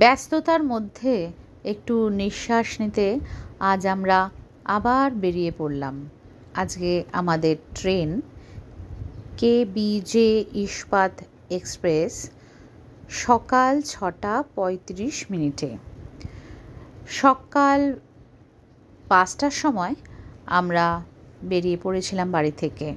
ব্যস্ততার মধ্যে একটু নিঃশ্বাস নিতে আজ আমরা আবার বেরিয়ে পড়লাম। আজকে আমাদের ট্রেন কেবিজে ইস্পাত এক্সপ্রেস সকাল 6টা 35 মিনিটে। সকাল 5টার সময় আমরা বেরিয়ে পড়েছিলাম বাড়ি থেকে।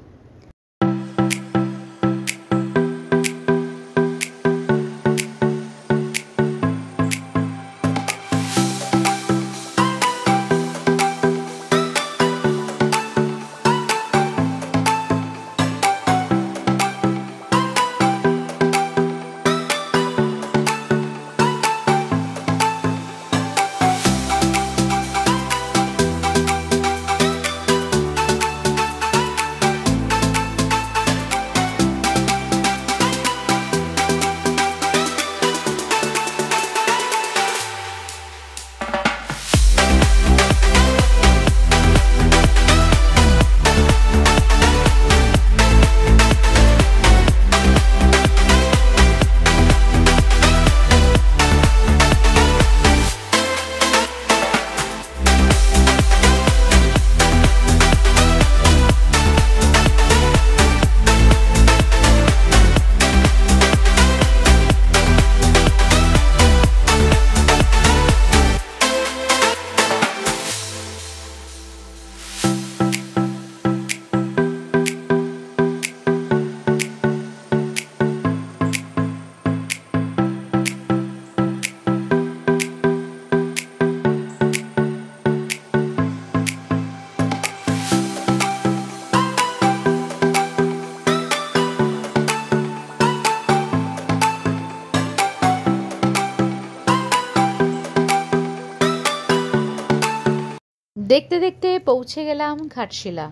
দেখতে দেখতে পৌঁছে গেলাম ঘাটশিলা।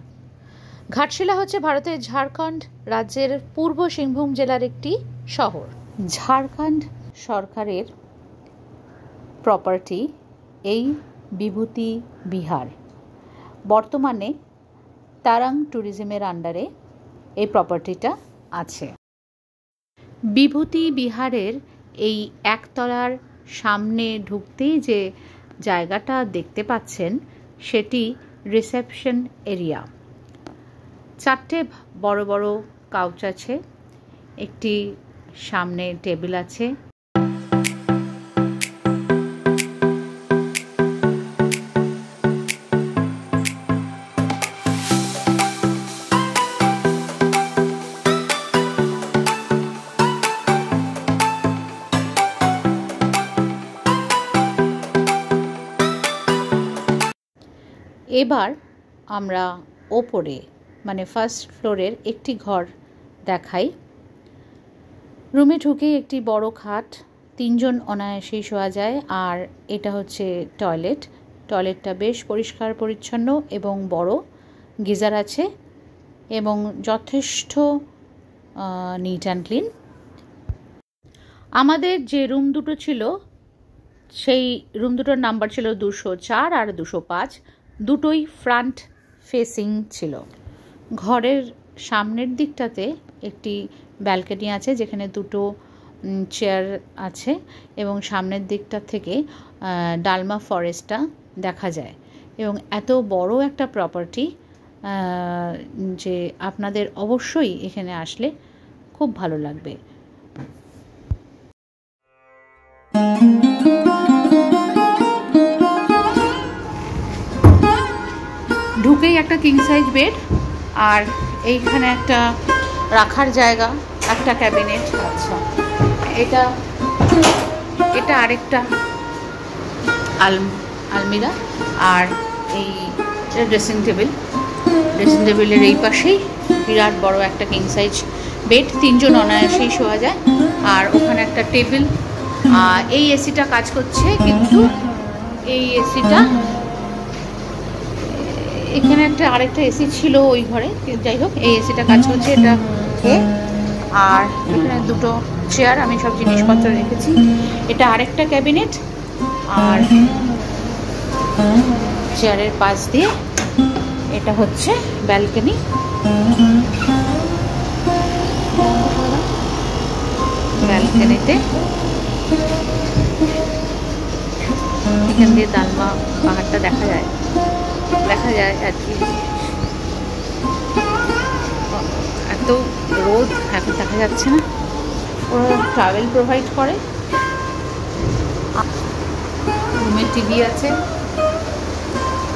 ঘাটশিলা হচ্ছে ভারতের ঝাড়খণ্ড রাজ্যের পূর্ব সিংভূম জেলার একটি শহর। ঝাড়খণ্ড সরকারের প্রপার্টি এই বিভূতি বিহার। বর্তমানে তারাং ট্যুরিজমের আন্ডারে এই প্রপার্টিটা আছে। বিভূতি বিহারের এই একতলার সামনে ঢুকতেই যে জায়গাটা দেখতে পাচ্ছেন সেটি রিসেপশন এরিয়া। 4টে বড় বড় কাউচ আছে, একটি সামনে টেবিল আছে। এবার আমরা ওপরে মানে ফার্স্ট ফ্লোরের একটি ঘর দেখাই। রুমে ঢুকে একটি বড় খাট, 3 জন অনায়াসেই শোয়া যায়। আর এটা হচ্ছে টয়লেট। টয়লেটটা বেশ পরিষ্কার পরিচ্ছন্ন এবং বড়, গিজার আছে এবং যথেষ্ট নিট অ্যান্ড ক্লিন। আমাদের যে রুম দুটো ছিল সেই রুম দুটোর নাম্বার ছিল 204 আর 205। দুটোই ফ্রন্ট ফেসিং ছিল। ঘরের সামনের দিকটাতে একটি ব্যালকনি আছে যেখানে 2টো চেয়ার আছে এবং সামনের দিকটা থেকে ডালমা ফরেস্টটা দেখা যায়। এবং এত বড় একটা প্রপার্টি যে আপনাদের অবশ্যই এখানে আসলে খুব ভালো লাগবে। ঢুকেই একটা কিং সাইজ বেড, আর এইখানে একটা রাখার জায়গা, একটা ক্যাবিনেট। আচ্ছা, এটা আরেকটা আলমিরা, আর এই ড্রেসিং টেবিলের এই পাশেই বিরাট বড় একটা কিং সাইজ বেড, 3 জন অনায়াসেই শোয়া যায়। আর ওখানে একটা টেবিল। এই এসিটা কাজ করছে, কিন্তু এই এসিটা এখানে আরেকটা এসি ছিল ওই ঘরে, যাই হোক এই এসিটা কাজ করছে এটা। আর এখানে 2টো চেয়ার, আমি সব জিনিসপত্র রেখেছি। এটা আরেকটা ক্যাবিনেট, আর চেয়ারের পাশ দিয়ে এটা হচ্ছে ব্যালকনি। ব্যালকনিতে এখান দিয়ে দালমা পাহাড়টা দেখা যায় আর কি। এত রোদ এখন দেখা যাচ্ছে না। ওরা ট্রাভেল প্রোভাইড করে। রুমে টিভি আছে,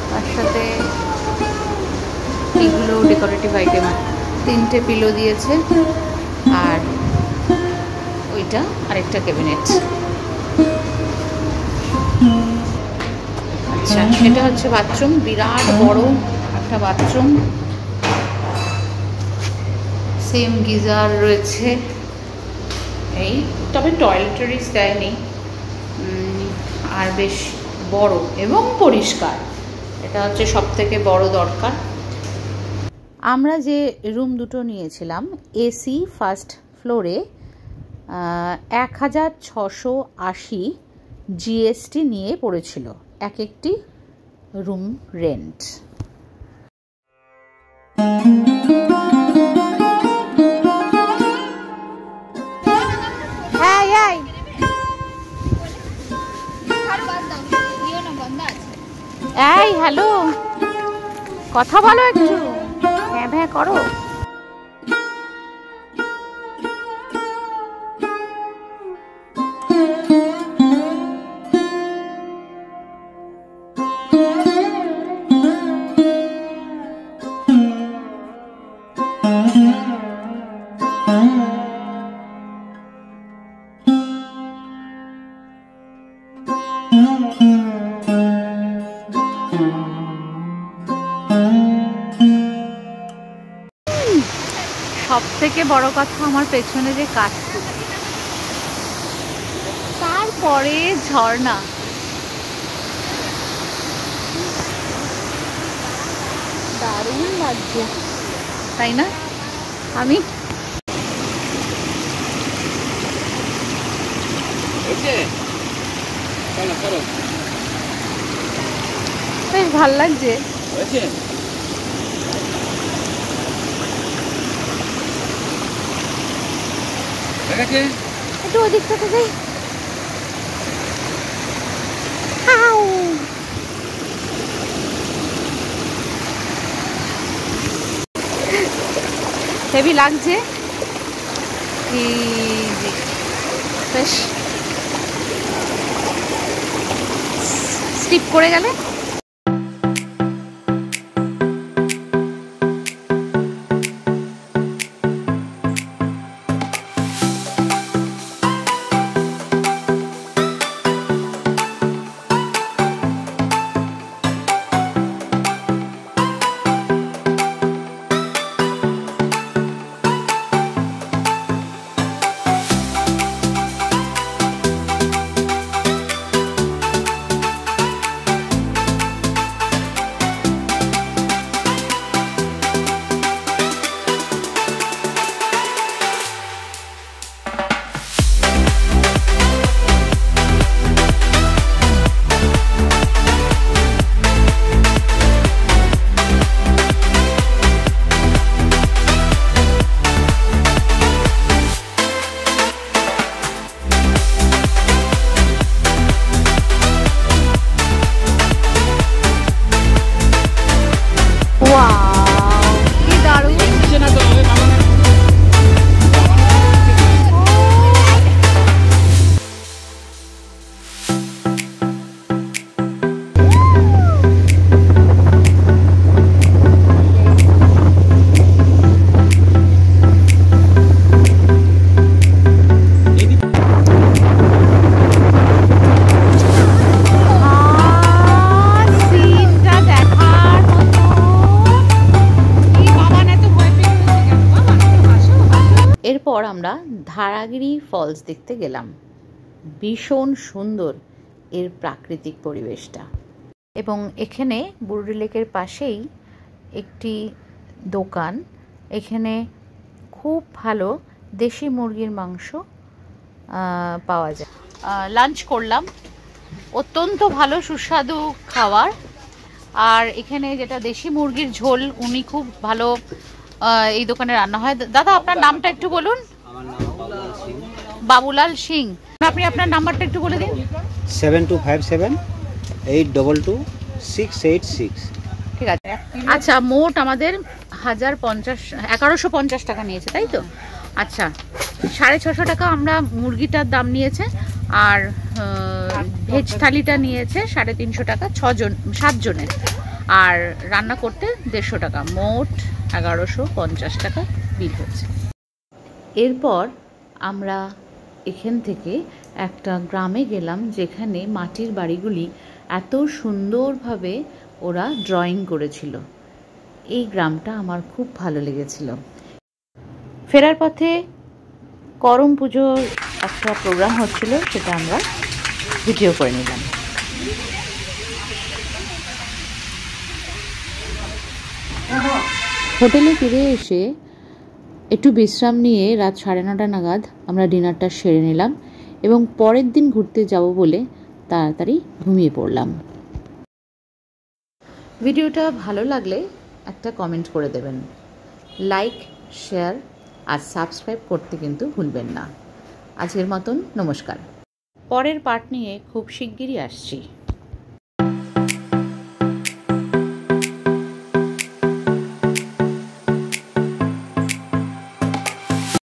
তার সাথে এগুলো ডেকোরেটিভ আইটেম। 3টে পিলো দিয়েছে আর ওইটা আরেকটা ক্যাবিনেট। আচ্ছা, এটা হচ্ছে বাথরুম, বিরাট বড় একটা বাথরুম। সেম গিজার রয়েছে। এই তবে টয়লেটারিজ দেয়নি, আর বেশ বড় এবং পরিষ্কার। এটা হচ্ছে সবথেকে বড় দরকার। আমরা যে রুম দুটো নিয়েছিলাম এসি ফার্স্ট ফ্লোরে 1680 জিএসটি নিয়ে পড়েছিল এক একটি রুম রেন্ট। এই হ্যালো, কথা বলো একটু, হ্যাঁ হ্যাঁ করো। সব থেকে বড় কথা আমার পেছনে যে কাশফুল, তারপরে ঝর্ণা। দারুণ লাগছে তাই না? আমি বেশ ভাল লাগছে। একটু ওদিক থেকে যাই। হেভি লাগছে, বেশ স্লিপ করে গেলে। এরপর আমরা ধারাগিরি ফলস দেখতে গেলাম। ভীষণ সুন্দর এর প্রাকৃতিক পরিবেশটা। এবং এখানে বুরুডি লেকের পাশেই একটি দোকান, এখানে খুব ভালো দেশি মুরগির মাংস পাওয়া যায়। লাঞ্চ করলাম, অত্যন্ত ভালো সুস্বাদু খাবার। আর এখানে যেটা দেশি মুরগির ঝোল উনি খুব ভালো এই দোকানে রান্না হয়। দাদা আপনার নামটা একটু বলুন। বাবুলাল সিং। আপনি আপনার নাম্বারটা একটু বলে দিন। 7257822686। ঠিক আছে। আচ্ছা, মোট আমাদের 1150 টাকা নিয়েছে, তাই তো? আচ্ছা, 650 টাকা আমরা মুরগিটার দাম নিয়েছে, আর ভেজ থালিটা নিয়েছে 350 টাকা 7 জনের, আর রান্না করতে 150 টাকা, মোট 1150 টাকা বিল হচ্ছে। এরপর আমরা এখান থেকে একটা গ্রামে গেলাম যেখানে মাটির বাড়িগুলি এত সুন্দরভাবে ওরা ড্রয়িং করেছিল। এই গ্রামটা আমার খুব ভালো লেগেছিল। ফেরার পথে করম পুজোর একটা প্রোগ্রাম হচ্ছিল, সেটা আমরা ভিডিও করে নিলাম। হোটেলে ফিরে এসে একটু বিশ্রাম নিয়ে রাত 9:30 নাগাদ আমরা ডিনারটা সেরে নিলাম এবং পরের দিন ঘুরতে যাব বলে তাড়াতাড়ি ঘুমিয়ে পড়লাম। ভিডিওটা ভালো লাগলে একটা কমেন্ট করে দেবেন, লাইক, শেয়ার আর সাবস্ক্রাইব করতে কিন্তু ভুলবেন না। আজকের মতন নমস্কার। পরের পার্ট নিয়ে খুব শিগগিরই আসছি।